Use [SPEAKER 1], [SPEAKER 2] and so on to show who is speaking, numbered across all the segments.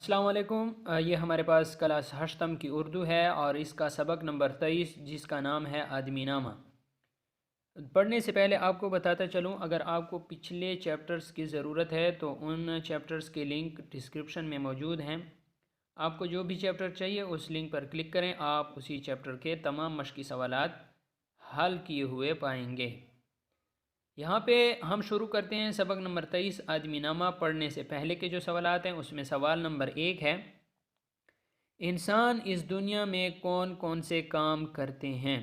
[SPEAKER 1] السلام علیکم۔ یہ ہمارے پاس کلاس ہشتم کی اردو ہے اور اس کا سبق نمبر 23 جس کا نام ہے آدمی نامہ۔ پڑھنے سے پہلے آپ کو بتاتا چلوں، اگر آپ کو پچھلے چیپٹرز کی ضرورت ہے تو ان چیپٹرز کے لنک ڈسکرپشن میں موجود ہیں۔ آپ کو جو بھی چیپٹر چاہیے اس لنک پر کلک کریں، آپ اسی چیپٹر کے تمام مشقی سوالات حل کیے ہوئے پائیں گے۔ یہاں پہ ہم شروع کرتے ہیں سبق نمبر 23 آدمی نامہ۔ پڑھنے سے پہلے کے جو سوالات ہیں اس میں سوال نمبر 1 ہے، انسان اس دنیا میں کون کون سے کام کرتے ہیں؟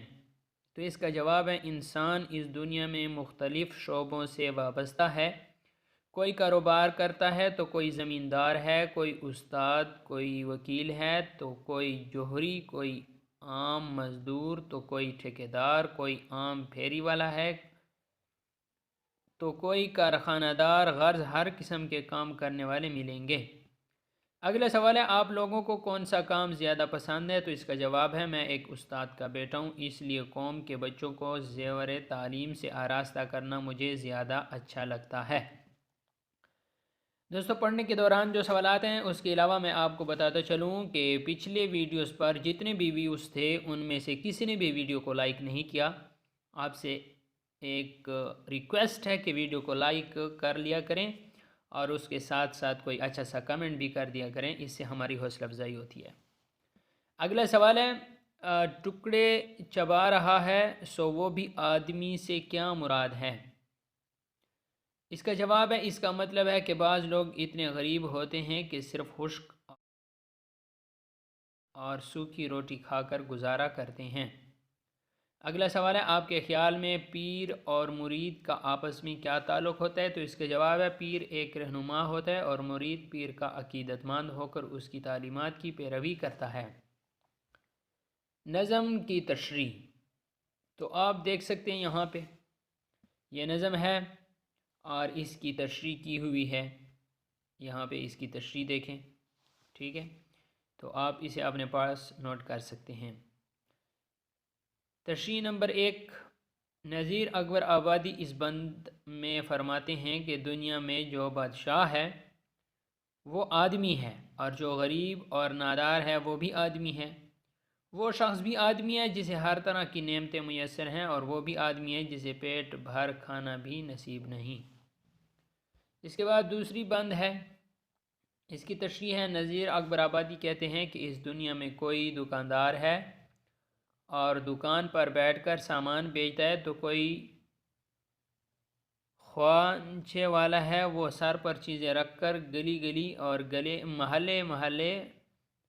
[SPEAKER 1] تو اس کا جواب ہے انسان اس دنیا میں مختلف شعبوں سے وابستہ ہے۔ کوئی کاروبار کرتا ہے تو کوئی زمیندار ہے، کوئی استاد، کوئی وکیل ہے تو کوئی جوہری، کوئی عام مزدور تو کوئی ٹھیکیدار، کوئی عام پھیری والا ہے تو کوئی کارخانہ دار، غرض ہر قسم کے کام کرنے والے ملیں گے۔ اگلا سوال ہے، آپ لوگوں کو کون سا کام زیادہ پسند ہے؟ تو اس کا جواب ہے میں ایک استاد کا بیٹا ہوں، اس لیے قوم کے بچوں کو زیور تعلیم سے آراستہ کرنا مجھے زیادہ اچھا لگتا ہے۔ دوستو، پڑھنے کے دوران جو سوالات ہیں اس کے علاوہ میں آپ کو بتاتا چلوں کہ پچھلے ویڈیوز پر جتنے بھی ویوز تھے ان میں سے کسی نے بھی ویڈیو کو لائک نہیں کیا۔ آپ سے ایک ریکویسٹ ہے کہ ویڈیو کو لائک کر لیا کریں اور اس کے ساتھ ساتھ کوئی اچھا سا کمنٹ بھی کر دیا کریں، اس سے ہماری حوصلہ افزائی ہوتی ہے۔ اگلا سوال ہے، ٹکڑے چبا رہا ہے سو وہ بھی آدمی سے کیا مراد ہے؟ اس کا جواب ہے اس کا مطلب ہے کہ بعض لوگ اتنے غریب ہوتے ہیں کہ صرف خشک اور سوکھی روٹی کھا کر گزارا کرتے ہیں۔ اگلا سوال ہے، آپ کے خیال میں پیر اور مرید کا آپس میں کیا تعلق ہوتا ہے؟ تو اس کا جواب ہے پیر ایک رہنما ہوتا ہے اور مرید پیر کا عقیدت مند ہو کر اس کی تعلیمات کی پیروی کرتا ہے۔ نظم کی تشریح، تو آپ دیکھ سکتے ہیں یہاں پہ یہ نظم ہے اور اس کی تشریح کی ہوئی ہے، یہاں پہ اس کی تشریح دیکھیں، ٹھیک ہے؟ تو آپ اسے اپنے پاس نوٹ کر سکتے ہیں۔ تشریح نمبر 1، نذیر اکبر آبادی اس بند میں فرماتے ہیں کہ دنیا میں جو بادشاہ ہے وہ آدمی ہے اور جو غریب اور نادار ہے وہ بھی آدمی ہے۔ وہ شخص بھی آدمی ہے جسے ہر طرح کی نعمتیں میسر ہیں اور وہ بھی آدمی ہے جسے پیٹ بھر کھانا بھی نصیب نہیں۔ اس کے بعد دوسری بند ہے، اس کی تشریح ہے، نذیر اکبر آبادی کہتے ہیں کہ اس دنیا میں کوئی دکاندار ہے اور دکان پر بیٹھ کر سامان بیچتا ہے تو کوئی خوانچے والا ہے، وہ سر پر چیزیں رکھ کر گلی گلی اور محلے محلے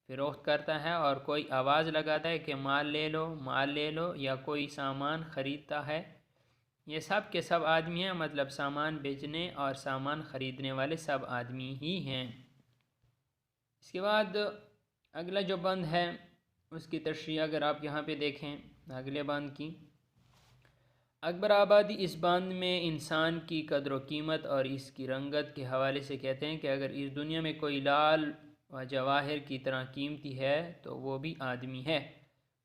[SPEAKER 1] فروخت کرتا ہے، اور کوئی آواز لگاتا ہے کہ مال لے لو مال لے لو، یا کوئی سامان خریدتا ہے۔ یہ سب کے سب آدمی ہیں، مطلب سامان بیچنے اور سامان خریدنے والے سب آدمی ہی ہیں۔ اس کے بعد اگلا جو بند ہے اس کی تشریح اگر آپ یہاں پہ دیکھیں اگلے بند کی، اکبر آبادی اس بند میں انسان کی قدر و قیمت اور اس کی رنگت کے حوالے سے کہتے ہیں کہ اگر اس دنیا میں کوئی لال و جواہر کی طرح قیمتی ہے تو وہ بھی آدمی ہے،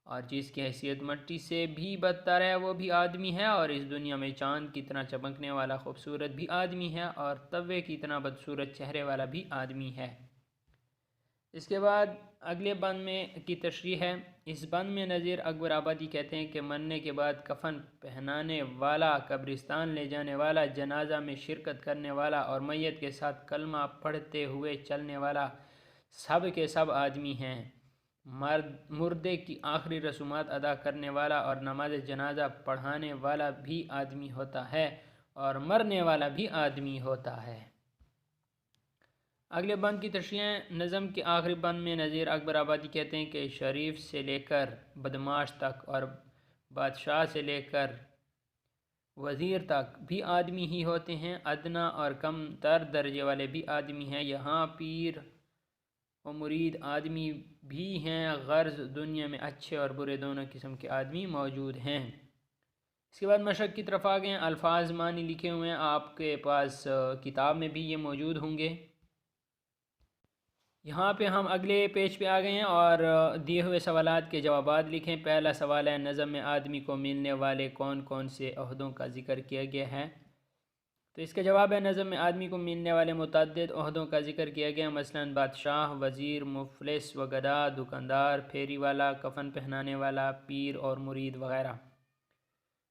[SPEAKER 1] اور جس کی حیثیت مٹی سے بھی بدتر ہے وہ بھی آدمی ہے، اور اس دنیا میں چاند کی طرح چمکنے والا خوبصورت بھی آدمی ہے، اور توے کی طرح بدصورت چہرے والا بھی آدمی ہے۔ اس کے بعد اگلے بند میں کی تشریح ہے، اس بند میں نذیر اکبر آبادی کہتے ہیں کہ مرنے کے بعد کفن پہنانے والا، قبرستان لے جانے والا، جنازہ میں شرکت کرنے والا اور میت کے ساتھ کلمہ پڑھتے ہوئے چلنے والا سب کے سب آدمی ہیں۔ مردے کی آخری رسومات ادا کرنے والا اور نماز جنازہ پڑھانے والا بھی آدمی ہوتا ہے اور مرنے والا بھی آدمی ہوتا ہے۔ اگلے بند کی تشریح، نظم کے آخری بند میں نذیر اکبر آبادی کہتے ہیں کہ شریف سے لے کر بدمعاش تک اور بادشاہ سے لے کر وزیر تک بھی آدمی ہی ہوتے ہیں، ادنا اور کم تر درجے والے بھی آدمی ہیں، یہاں پیر و مرید آدمی بھی ہیں، غرض دنیا میں اچھے اور برے دونوں قسم کے آدمی موجود ہیں۔ اس کے بعد مشق کی طرف آ گئے ہیں، الفاظ معنی لکھے ہوئے ہیں، آپ کے پاس کتاب میں بھی یہ موجود ہوں گے۔ یہاں پہ ہم اگلے پیج پہ آ گئے ہیں اور دیے ہوئے سوالات کے جوابات لکھیں۔ پہلا سوال ہے، نظم میں آدمی کو ملنے والے کون کون سے عہدوں کا ذکر کیا گیا ہے؟ تو اس کا جواب ہے نظم میں آدمی کو ملنے والے متعدد عہدوں کا ذکر کیا گیا، مثلاً بادشاہ، وزیر، مفلس و گدا، دکاندار، پھیری والا، کفن پہنانے والا، پیر اور مرید وغیرہ۔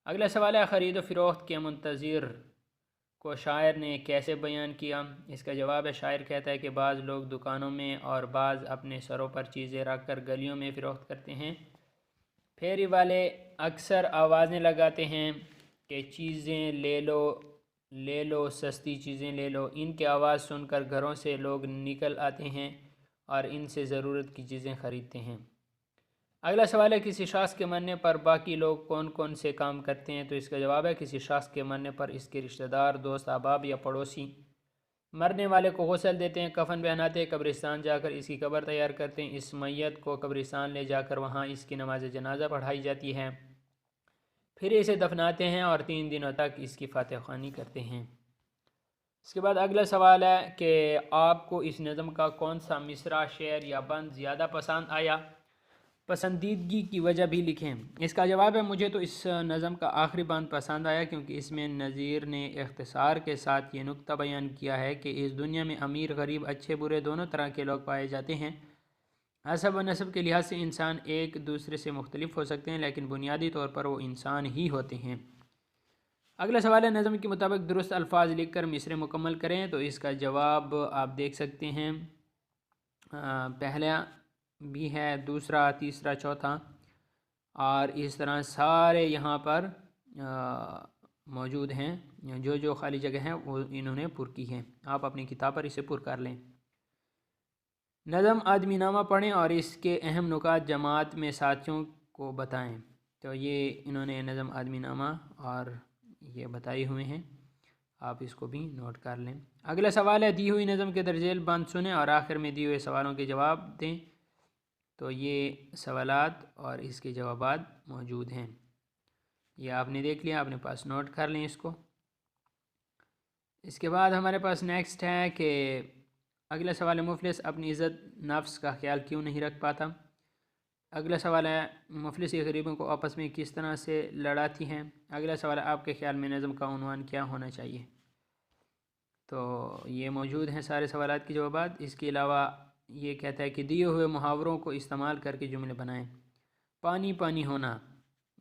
[SPEAKER 1] اگلا سوال ہے خرید و فروخت کے منتظر کو شاعر نے کیسے بیان کیا؟ اس کا جواب ہے شاعر کہتا ہے کہ بعض لوگ دکانوں میں اور بعض اپنے سروں پر چیزیں رکھ کر گلیوں میں فروخت کرتے ہیں۔ پھیری والے اکثر آوازیں لگاتے ہیں کہ چیزیں لے لو، لے لو، سستی چیزیں لے لو۔ ان کی آواز سن کر گھروں سے لوگ نکل آتے ہیں اور ان سے ضرورت کی چیزیں خریدتے ہیں۔ اگلا سوال ہے کسی شخص کے مرنے پر باقی لوگ کون کون سے کام کرتے ہیں؟ تو اس کا جواب ہے کسی شخص کے مرنے پر اس کے رشتہ دار، دوست، احباب یا پڑوسی مرنے والے کو غسل دیتے ہیں، کفن پہناتے ہیں، قبرستان جا کر اس کی قبر تیار کرتے ہیں، اس میت کو قبرستان لے جا کر وہاں اس کی نماز جنازہ پڑھائی جاتی ہے، پھر اسے دفناتے ہیں اور 3 دنوں تک اس کی فاتح خوانی کرتے ہیں۔ اس کے بعد اگلا سوال ہے کہ آپ کو اس نظم کا کون سا مصرع، شعر یا بند زیادہ پسند آیا؟ پسندیدگی کی وجہ بھی لکھیں۔ اس کا جواب ہے مجھے تو اس نظم کا آخری بند پسند آیا، کیونکہ اس میں نظیر نے اختصار کے ساتھ یہ نکتہ بیان کیا ہے کہ اس دنیا میں امیر غریب، اچھے برے دونوں طرح کے لوگ پائے جاتے ہیں۔ حسب و نسب کے لحاظ سے انسان ایک دوسرے سے مختلف ہو سکتے ہیں، لیکن بنیادی طور پر وہ انسان ہی ہوتے ہیں۔ اگلا سوال ہے نظم کے مطابق درست الفاظ لکھ کر مصرع مکمل کریں۔ تو اس کا جواب آپ دیکھ سکتے ہیں، پہلا بھی ہے، دوسرا، تیسرا، چوتھا، اور اس طرح سارے یہاں پر موجود ہیں۔ جو خالی جگہ ہیں وہ انہوں نے پر کی ہیں، آپ اپنی کتاب پر اسے پر کر لیں۔ نظم آدمی نامہ پڑھیں اور اس کے اہم نکات جماعت میں ساتھیوں کو بتائیں۔ تو یہ انہوں نے نظم آدمی نامہ اور یہ بتائے ہوئے ہیں، آپ اس کو بھی نوٹ کر لیں۔ اگلا سوال ہے دی ہوئی نظم کے درج ذیل بند سنیں اور آخر میں دیے ہوئے سوالوں کے جواب دیں۔ تو یہ سوالات اور اس کے جوابات موجود ہیں، یہ آپ نے دیکھ لیا، اپنے پاس نوٹ کر لیں اس کو۔ اس کے بعد ہمارے پاس نیکسٹ ہے کہ اگلا سوال ہے مفلس اپنی عزت نفس کا خیال کیوں نہیں رکھ پاتا؟ اگلا سوال ہے مفلس یہ غریبوں کو آپس میں کس طرح سے لڑاتی ہیں؟ اگلا سوال ہے آپ کے خیال میں نظم کا عنوان کیا ہونا چاہیے؟ تو یہ موجود ہیں سارے سوالات کے جوابات۔ اس کے علاوہ یہ کہتا ہے کہ دیے ہوئے محاوروں کو استعمال کر کے جملے بنائیں۔ پانی پانی ہونا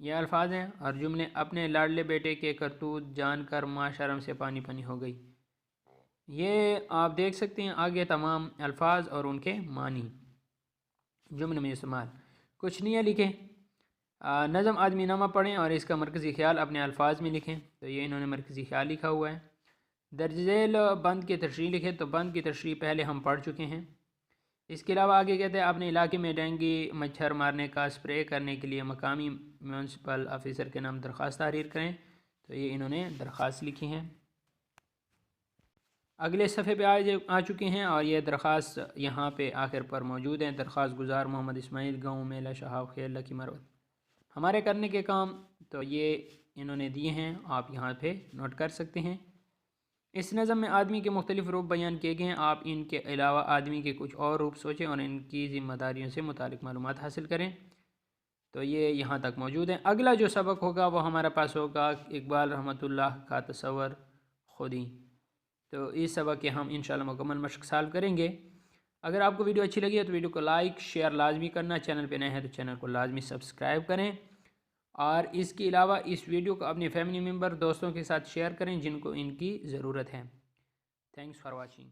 [SPEAKER 1] یہ الفاظ ہیں، اور جملے اپنے لاڈلے بیٹے کے کرتوت جان کر ماں شرم سے پانی پانی ہو گئی، یہ آپ دیکھ سکتے ہیں آگے تمام الفاظ اور ان کے معنی جملے میں استعمال۔ کچھ نہیں لکھیں۔ نظم آدمی نامہ پڑھیں اور اس کا مرکزی خیال اپنے الفاظ میں لکھیں۔ تو یہ انہوں نے مرکزی خیال لکھا ہوا ہے۔ درج ذیل بند کی تشریح لکھیں۔ تو بند کی تشریح پہلے ہم پڑھ چکے ہیں۔ اس کے علاوہ آگے کہتے ہیں اپنے علاقے میں ڈینگی مچھر مارنے کا سپرے کرنے کے لیے مقامی میونسپل آفیسر کے نام درخواست تحریر کریں۔ تو یہ انہوں نے درخواست لکھی ہیں، اگلے صفحے پہ آ چکے ہیں، اور یہ درخواست یہاں پہ آخر پر موجود ہیں۔ درخواست گزار محمد اسماعیل، گاؤں میلہ شہاب خیر لکی مروت۔ ہمارے کرنے کے کام تو یہ انہوں نے دیے ہیں، آپ یہاں پہ نوٹ کر سکتے ہیں۔ اس نظم میں آدمی کے مختلف روپ بیان کیے گئے ہیں، آپ ان کے علاوہ آدمی کے کچھ اور روپ سوچیں اور ان کی ذمہ داریوں سے متعلق معلومات حاصل کریں۔ تو یہ یہاں تک موجود ہیں۔ اگلا جو سبق ہوگا وہ ہمارے پاس ہوگا اقبال رحمۃ اللہ کا تصور خودی۔ تو اس سبق کے ہم انشاءاللہ مکمل مشق سالو کریں گے۔ اگر آپ کو ویڈیو اچھی لگی ہے تو ویڈیو کو لائک شیئر لازمی کرنا، چینل پہ نئے ہیں تو چینل کو لازمی سبسکرائب کریں، اور اس کے علاوہ اس ویڈیو کو اپنے فیملی ممبر دوستوں کے ساتھ شیئر کریں جن کو ان کی ضرورت ہے۔ Thanks for watching.